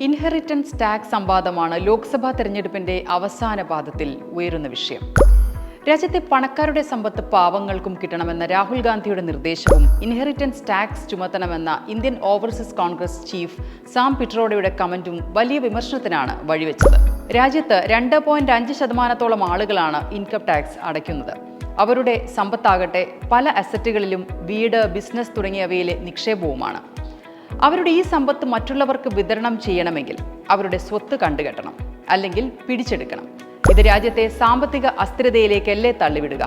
Inheritance tax സംവാദമാണ് Lok Sabha തെരഞ്ഞെടുപ്പിന്റെ അവസാന പാദത്തിൽ ഉയരുന്ന വിഷയം. രാജ്യത്തെ പണക്കാരുടെ സമ്പത്ത് പാവങ്ങൾക്കും കിട്ടണമെന്ന രാഹുൽ ഗാന്ധിയുടെ നിർദ്ദേശവും ഇൻഹെറിറ്റൻസ് ടാക്സ് ചുമത്തണമെന്ന Indian overseas Congress chief Sam പിട്രോഡയുടെ കമന്റും വലിയ വിമർശനത്തിനാണ് വഴിവെച്ചത്. രാജ്യത്ത് 2.5% ആളുകളാണ് ഇൻകം ടാക്സ് അടയ്ക്കുന്നത്. അവരുടെ സമ്പത്താകട്ടെ പല അസറ്റുകളിലും വീട്, ബിസിനസ് തുടങ്ങിയവയിലെ നിക്ഷേപവുമാണ്. അവരുടെ ഈ സമ്പത്ത് മറ്റുള്ളവർക്ക് വിതരണം ചെയ്യണമെങ്കിൽ അവരുടെ സ്വത്ത് കണ്ടുകെട്ടണം, അല്ലെങ്കിൽ പിടിച്ചെടുക്കണം. ഇത് രാജ്യത്തെ സാമ്പത്തിക അസ്ഥിരതയിലേക്കല്ലേ തള്ളിവിടുക?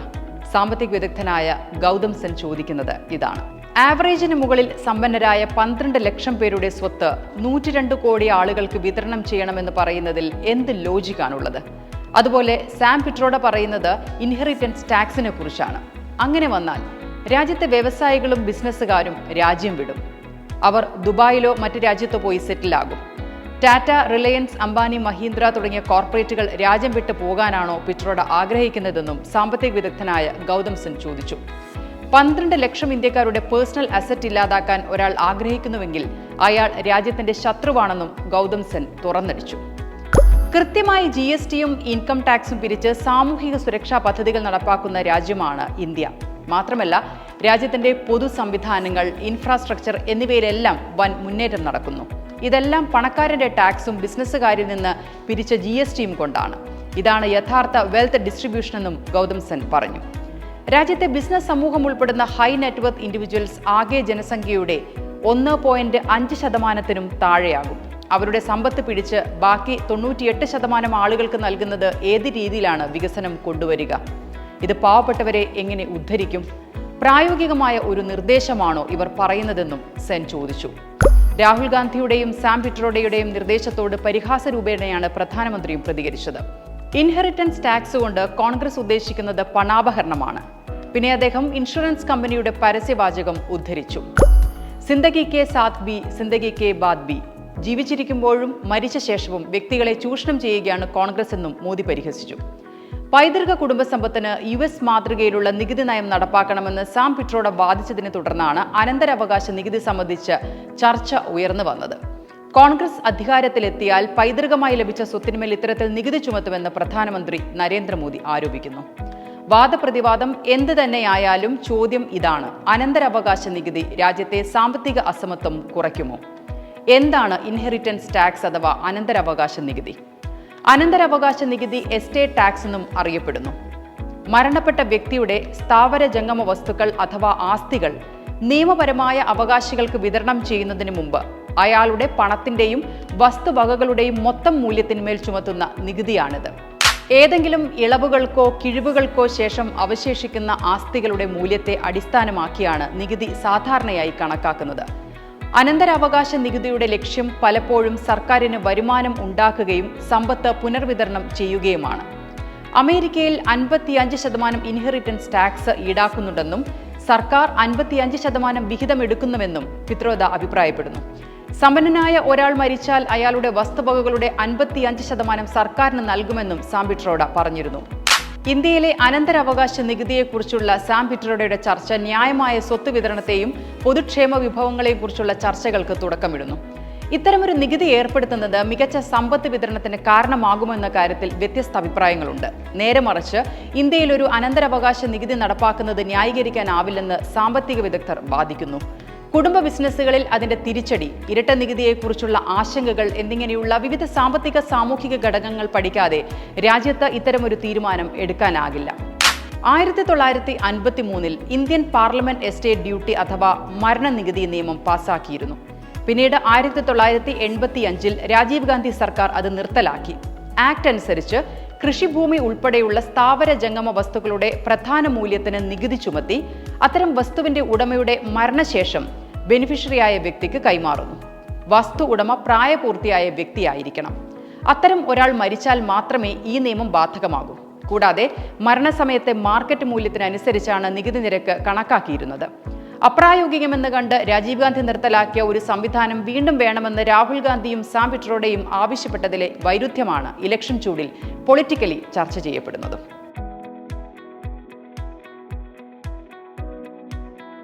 സാമ്പത്തിക വിദഗ്ധനായ ഗൗതം സെൻ ചോദിക്കുന്നത് ഇതാണ്. ആവറേജിന് മുകളിൽ സമ്പന്നരായ 12 ലക്ഷം പേരുടെ സ്വത്ത് 102 കോടി ആളുകൾക്ക് വിതരണം ചെയ്യണമെന്ന് പറയുന്നതിൽ എന്ത് ലോജിക്കാണുള്ളത്? അതുപോലെ സാം പിട്രോഡ പറയുന്നത് ഇൻഹെറിറ്റൻസ് ടാക്സിനെ കുറിച്ചാണ്. അങ്ങനെ വന്നാൽ രാജ്യത്തെ വ്യവസായികളും ബിസിനസ്സുകാരും രാജ്യം വിടും. അവർ ദുബായിലോ മറ്റ് രാജ്യത്തോ പോയി സെറ്റിലാകും. ടാറ്റ, റിലയൻസ്, അംബാനി, മഹീന്ദ്ര തുടങ്ങിയ കോർപ്പറേറ്റുകൾ രാജ്യം വിട്ടു പോകാനാണോ പിട്രോഡ ആഗ്രഹിക്കുന്നതെന്നും സാമ്പത്തിക വിദഗ്ധനായ ഗൗതം സെൻ ചോദിച്ചു. 12 ലക്ഷം ഇന്ത്യക്കാരുടെ പേഴ്സണൽ അസറ്റ് ഇല്ലാതാക്കാൻ ഒരാൾ ആഗ്രഹിക്കുന്നുവെങ്കിൽ അയാൾ രാജ്യത്തിന്റെ ശത്രുവാണെന്നും ഗൗതം സെൻ തുറന്നടിച്ചു. കൃത്യമായി GSTയും ഇൻകം ടാക്സും പിരിച്ച് സാമൂഹിക സുരക്ഷാ പദ്ധതികൾ നടപ്പാക്കുന്ന രാജ്യമാണ് ഇന്ത്യ. മാത്രമല്ല, രാജ്യത്തിന്റെ പൊതു സംവിധാനങ്ങൾ, ഇൻഫ്രാസ്ട്രക്ചർ എന്നിവയിലെല്ലാം വൻ മുന്നേറ്റം നടക്കുന്നു. ഇതെല്ലാം പണക്കാരന്റെ ടാക്സും ബിസിനസ്സുകാരിൽ നിന്ന് പിരിച്ച GSTയും കൊണ്ടാണ്. ഇതാണ് യഥാർത്ഥ വെൽത്ത് ഡിസ്ട്രിബ്യൂഷൻ എന്നും ഗൗതം സെൻ പറഞ്ഞു. രാജ്യത്തെ ബിസിനസ് സമൂഹം ഉൾപ്പെടുന്ന ഹൈ നെറ്റ്വർത്ത് ഇൻഡിവിജ്വൽസ് ആകെ ജനസംഖ്യയുടെ 1.5%-നും താഴെയാകും. അവരുടെ സമ്പത്ത് പിടിച്ച് ബാക്കി 98% ആളുകൾക്ക് നൽകുന്നത് ഏത് രീതിയിലാണ് വികസനം കൊണ്ടുവരിക? ഇത് പാവപ്പെട്ടവരെ എങ്ങനെ ഉദ്ധരിക്കും? പ്രായോഗികമായ ഒരു നിർദ്ദേശമാണോ ഇവർ പറയുന്നതെന്നും സെൻ ചോദിച്ചു. രാഹുൽ ഗാന്ധിയുടെയും സാം പിട്രോഡയുടെയും നിർദ്ദേശത്തോട് പരിഹാസ രൂപേണയാണ് പ്രധാനമന്ത്രിയും പ്രതികരിച്ചത്. ഇൻഹെറിറ്റൻസ് ടാക്സ് കൊണ്ട് കോൺഗ്രസ് ഉദ്ദേശിക്കുന്നത് പണാപഹരണമാണ്. പിന്നെ അദ്ദേഹം ഇൻഷുറൻസ് കമ്പനിയുടെ പരസ്യവാചകം ഉദ്ധരിച്ചു. സിന്ദഗി കെ സാത്ത് ബി, സിന്ദഗി കെ ബാദ് ബി. ജീവിച്ചിരിക്കുമ്പോഴും മരിച്ച ശേഷവും വ്യക്തികളെ ചൂഷണം ചെയ്യുകയാണ് കോൺഗ്രസ് എന്നും മോദി പരിഹസിച്ചു. പൈതൃക കുടുംബസമ്പത്തിന് US മാതൃകയിലുള്ള നികുതി നയം നടപ്പാക്കണമെന്ന് സാം പിട്രോഡ വാദിച്ചതിനെ തുടർന്നാണ് അനന്തരാവകാശ നികുതി സംബന്ധിച്ച് ചർച്ച ഉയർന്നു വന്നത്. കോൺഗ്രസ് അധികാരത്തിലെത്തിയാൽ പൈതൃകമായി ലഭിച്ച സ്വത്തിന്മേൽ ഇത്തരത്തിൽ നികുതി ചുമത്തുമെന്ന് പ്രധാനമന്ത്രി നരേന്ദ്രമോദി ആരോപിക്കുന്നു. വാദപ്രതിവാദം എന്ത് തന്നെയായാലും ചോദ്യം ഇതാണ്: അനന്തരാവകാശ നികുതി രാജ്യത്തെ സാമ്പത്തിക അസമത്വം കുറയ്ക്കുമോ? എന്താണ് ഇൻഹെറിറ്റൻസ് ടാക്സ് അഥവാ അനന്തരാവകാശ നികുതി? അനന്തരാവകാശ നികുതി എസ്റ്റേറ്റ് ടാക്സ് എന്നും അറിയപ്പെടുന്നു. മരണപ്പെട്ട വ്യക്തിയുടെ സ്ഥാവര ജംഗമ വസ്തുക്കൾ അഥവാ ആസ്തികൾ നിയമപരമായ അവകാശികൾക്ക് വിതരണം ചെയ്യുന്നതിന് മുമ്പ് അയാളുടെ പണത്തിന്റെയും വസ്തുവകകളുടെയും മൊത്തം മൂല്യത്തിന്മേൽ ചുമത്തുന്ന നികുതിയാണിത്. ഏതെങ്കിലും ഇളവുകൾക്കോ കിഴിവുകൾക്കോ ശേഷം അവശേഷിക്കുന്ന ആസ്തികളുടെ മൂല്യത്തെ അടിസ്ഥാനമാക്കിയാണ് നികുതി സാധാരണയായി കണക്കാക്കുന്നത്. അനന്തരാവകാശ നികുതിയുടെ ലക്ഷ്യം പലപ്പോഴും സർക്കാരിന് വരുമാനം ഉണ്ടാക്കുകയും സമ്പത്ത് പുനർവിതരണം ചെയ്യുകയുമാണ്. അമേരിക്കയിൽ 55% ഇൻഹെറിറ്റൻസ് ടാക്സ് ഈടാക്കുന്നുണ്ടെന്നും സർക്കാർ 55% വിഹിതം എടുക്കുന്നുവെന്നും പിട്രോഡ അഭിപ്രായപ്പെടുന്നു. സമ്പന്നനായ ഒരാൾ മരിച്ചാൽ അയാളുടെ വസ്തുവകകളുടെ 55% സർക്കാരിന് നൽകുമെന്നും സാം പിട്രോഡ പറഞ്ഞിരുന്നു. ഇന്ത്യയിലെ അനന്തരാവകാശ നികുതിയെക്കുറിച്ചുള്ള സാം പിട്രോഡയുടെ ചർച്ച ന്യായമായ സ്വത്ത് വിതരണത്തെയും പൊതുക്ഷേമ വിഭവങ്ങളെയും കുറിച്ചുള്ള ചർച്ചകൾക്ക് തുടക്കമിടുന്നു. ഇത്തരമൊരു നികുതി ഏർപ്പെടുത്തുന്നത് മികച്ച സമ്പത്ത് വിതരണത്തിന് കാരണമാകുമെന്ന കാര്യത്തിൽ വ്യത്യസ്ത അഭിപ്രായങ്ങളുണ്ട്. നേരെ മറിച്ച് ഇന്ത്യയിൽ ഒരു അനന്തരാവകാശ നികുതി നടപ്പാക്കുന്നത് ന്യായീകരിക്കാനാവില്ലെന്ന് സാമ്പത്തിക വിദഗ്ധർ വാദിക്കുന്നു. കുടുംബ ബിസിനസ്സുകളിൽ അതിന്റെ തിരിച്ചടി, ഇരട്ട നികുതിയെക്കുറിച്ചുള്ള ആശങ്കകൾ എന്നിങ്ങനെയുള്ള വിവിധ സാമ്പത്തിക സാമൂഹിക ഘടകങ്ങൾ പഠിക്കാതെ രാജ്യത്ത് ഇത്തരമൊരു തീരുമാനം എടുക്കാനാകില്ല. 1953 ഇന്ത്യൻ പാർലമെന്റ് എസ്റ്റേറ്റ് ഡ്യൂട്ടി അഥവാ മരണനികുതി നിയമം പാസാക്കിയിരുന്നു. പിന്നീട് 1985 രാജീവ് ഗാന്ധി സർക്കാർ അത് നിർത്തലാക്കി. ആക്ട് അനുസരിച്ച് കൃഷിഭൂമി ഉൾപ്പെടെയുള്ള സ്ഥാവര ജംഗമ വസ്തുക്കളുടെ പ്രധാന മൂല്യത്തിന് നികുതി ചുമത്തി അത്തരം വസ്തുവിന്റെ ഉടമയുടെ മരണശേഷം ബെനിഫിഷ്യറിയായ വ്യക്തിക്ക് കൈമാറുന്നു. വസ്തു ഉടമ പ്രായപൂർത്തിയായ വ്യക്തിയായിരിക്കണം. അത്തരം ഒരാൾ മരിച്ചാൽ മാത്രമേ ഈ നിയമം ബാധകമാകൂ. കൂടാതെ മരണസമയത്തെ മാർക്കറ്റ് മൂല്യത്തിനനുസരിച്ചാണ് നികുതി നിരക്ക് കണക്കാക്കിയിരുന്നത്. അപ്രായോഗികമെന്ന് കണ്ട് രാജീവ് ഗാന്ധി നിർത്തലാക്കിയ ഒരു സംവിധാനം വീണ്ടും വേണമെന്ന് രാഹുൽ ഗാന്ധിയും സാം പിട്രോഡയും ആവശ്യപ്പെട്ടതിലെ വൈരുദ്ധ്യമാണ് ഇലക്ഷൻ ചൂടിൽ പൊളിറ്റിക്കലി ചർച്ച ചെയ്യപ്പെടുന്നത്.